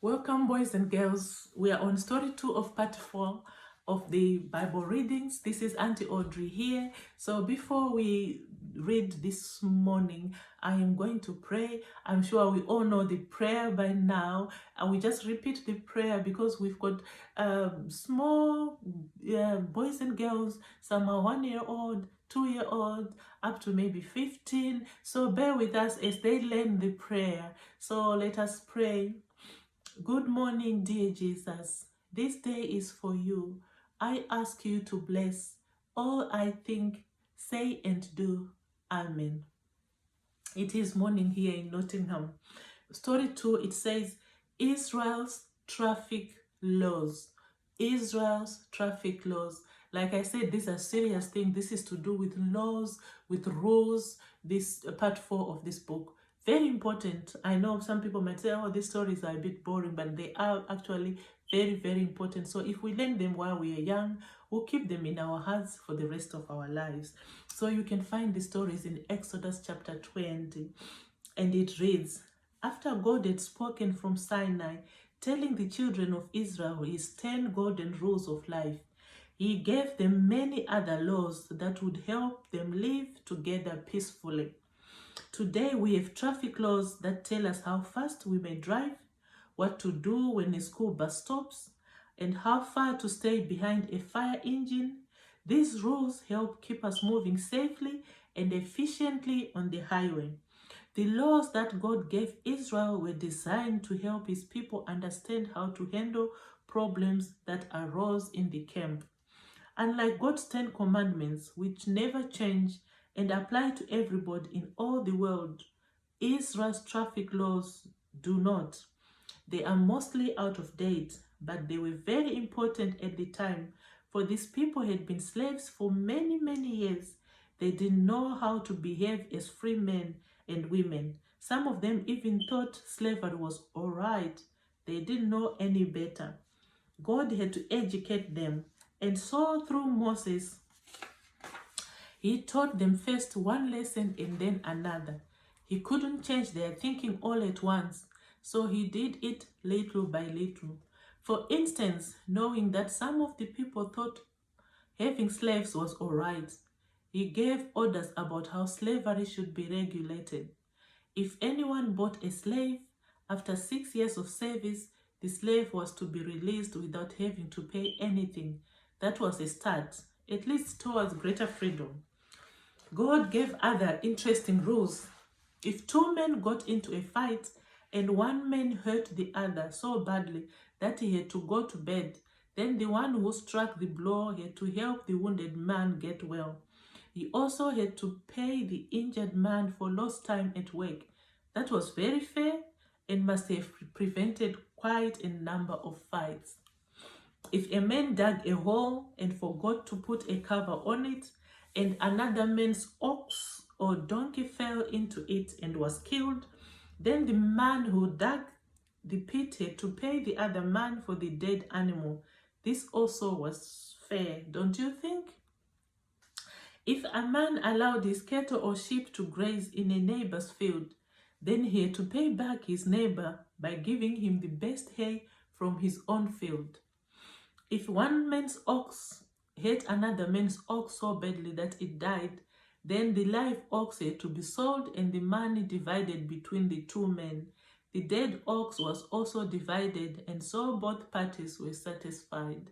Welcome, boys and girls. We are on story 2 of part 4 of the Bible readings. This is Auntie Audrey here. So before we read this morning, I am going to pray. I'm sure we all know the prayer by now, and we just repeat the prayer because we've got small boys and girls. Some are 1-year-old, 2-year-old, up to maybe 15. So bear with us as they learn the prayer. So let us pray. Good morning, dear Jesus. This day is for you. I ask you to bless all I think, say, and do. Amen. It is morning here in Nottingham. Story 2, it says, Israel's traffic laws. Israel's traffic laws. Like I said, these are serious things. This is to do with laws, with rules. This part 4 of this book. Very important. I know some people might say, oh, these stories are a bit boring, but they are actually very, very important. So if we learn them while we are young, we'll keep them in our hearts for the rest of our lives. So you can find the stories in Exodus chapter 20. And it reads, after God had spoken from Sinai, telling the children of Israel his 10 golden rules of life, he gave them many other laws that would help them live together peacefully. Today we have traffic laws that tell us how fast we may drive, what to do when a school bus stops, and how far to stay behind a fire engine. These rules help keep us moving safely and efficiently on the highway. The laws that God gave Israel were designed to help his people understand how to handle problems that arose in the camp. Unlike God's 10 commandments, which never change and apply to everybody in all the world, Israel's traffic laws do not. They are mostly out of date, but they were very important at the time, for these people had been slaves for many, many years. They didn't know how to behave as free men and women. Some of them even thought slavery was all right. They didn't know any better. God had to educate them, and so through Moses, he taught them first one lesson and then another. He couldn't change their thinking all at once, so he did it little by little. For instance, knowing that some of the people thought having slaves was all right, he gave orders about how slavery should be regulated. If anyone bought a slave, after 6 years of service, the slave was to be released without having to pay anything. That was a start, at least towards greater freedom. God gave other interesting rules. If 2 men got into a fight and one man hurt the other so badly that he had to go to bed, then the one who struck the blow had to help the wounded man get well. He also had to pay the injured man for lost time at work. That was very fair and must have prevented quite a number of fights. If a man dug a hole and forgot to put a cover on it, and another man's ox or donkey fell into it and was killed, then the man who dug the pit had to pay the other man for the dead animal. This also was fair, don't you think? If a man allowed his cattle or sheep to graze in a neighbor's field, then he had to pay back his neighbor by giving him the best hay from his own field. If one man's ox hit another man's ox so badly that it died, then the live ox had to be sold and the money divided between the 2 men. The dead ox was also divided, and so both parties were satisfied.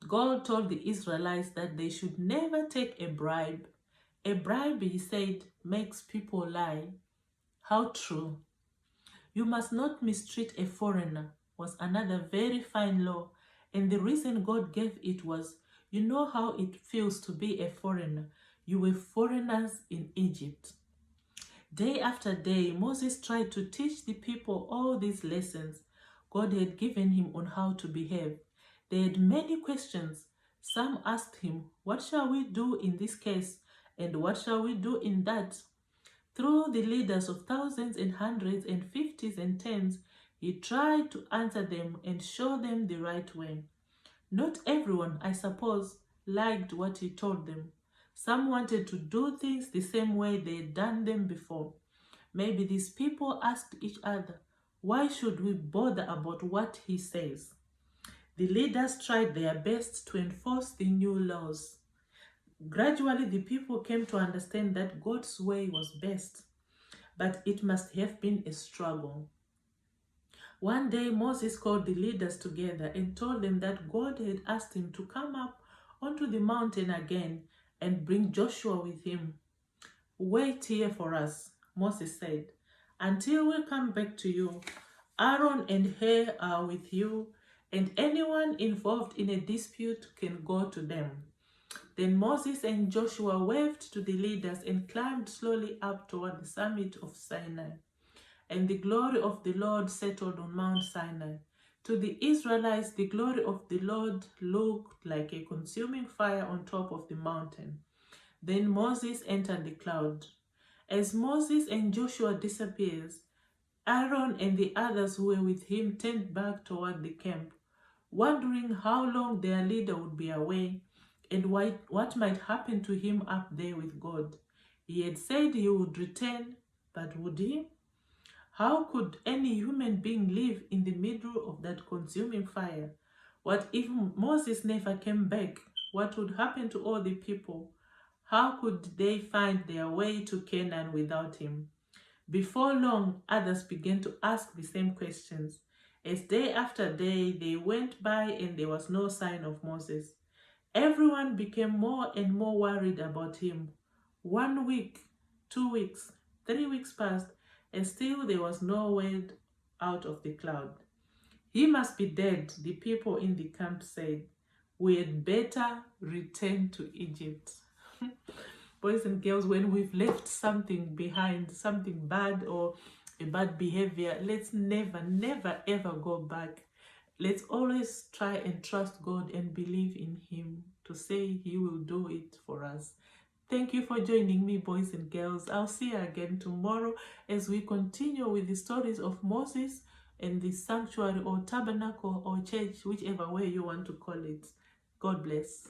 God told the Israelites that they should never take a bribe. A bribe, he said, makes people lie. How true. You must not mistreat a foreigner was another very fine law, and the reason God gave it was, you know how it feels to be a foreigner. You were foreigners in Egypt. Day after day, Moses tried to teach the people all these lessons God had given him on how to behave. They had many questions. Some asked him, what shall we do in this case? And what shall we do in that? Through the leaders of thousands and hundreds and fifties and tens, he tried to answer them and show them the right way. Not everyone, I suppose, liked what he told them. Some wanted to do things the same way they had done them before. Maybe these people asked each other, Why should we bother about what he says? The leaders tried their best to enforce the new laws. Gradually, the people came to understand that God's way was best, but it must have been a struggle. One day, Moses called the leaders together and told them that God had asked him to come up onto the mountain again and bring Joshua with him. Wait here for us, Moses said, until we come back to you. Aaron and Hur are with you, and anyone involved in a dispute can go to them. Then Moses and Joshua waved to the leaders and climbed slowly up toward the summit of Sinai. And the glory of the Lord settled on Mount Sinai. To the Israelites, the glory of the Lord looked like a consuming fire on top of the mountain. Then Moses entered the cloud. As Moses and Joshua disappeared, Aaron and the others who were with him turned back toward the camp, wondering how long their leader would be away and what might happen to him up there with God. He had said he would return, but would he? How could any human being live in the middle of that consuming fire? What if Moses never came back? What would happen to all the people? How could they find their way to Canaan without him? Before long, others began to ask the same questions. As day after day, they went by and there was no sign of Moses. Everyone became more and more worried about him. 1 week, 2 weeks, 3 weeks passed, and still there was no word out of the cloud. He must be dead, the people in the camp said. We had better return to Egypt. Boys and girls, when we've left something behind, something bad or a bad behavior, let's never ever go back. Let's always try and trust God and believe in him to say he will do it for us. Thank you for joining me, boys and girls. I'll see you again tomorrow as we continue with the stories of Moses and the sanctuary or tabernacle or church, whichever way you want to call it. God bless.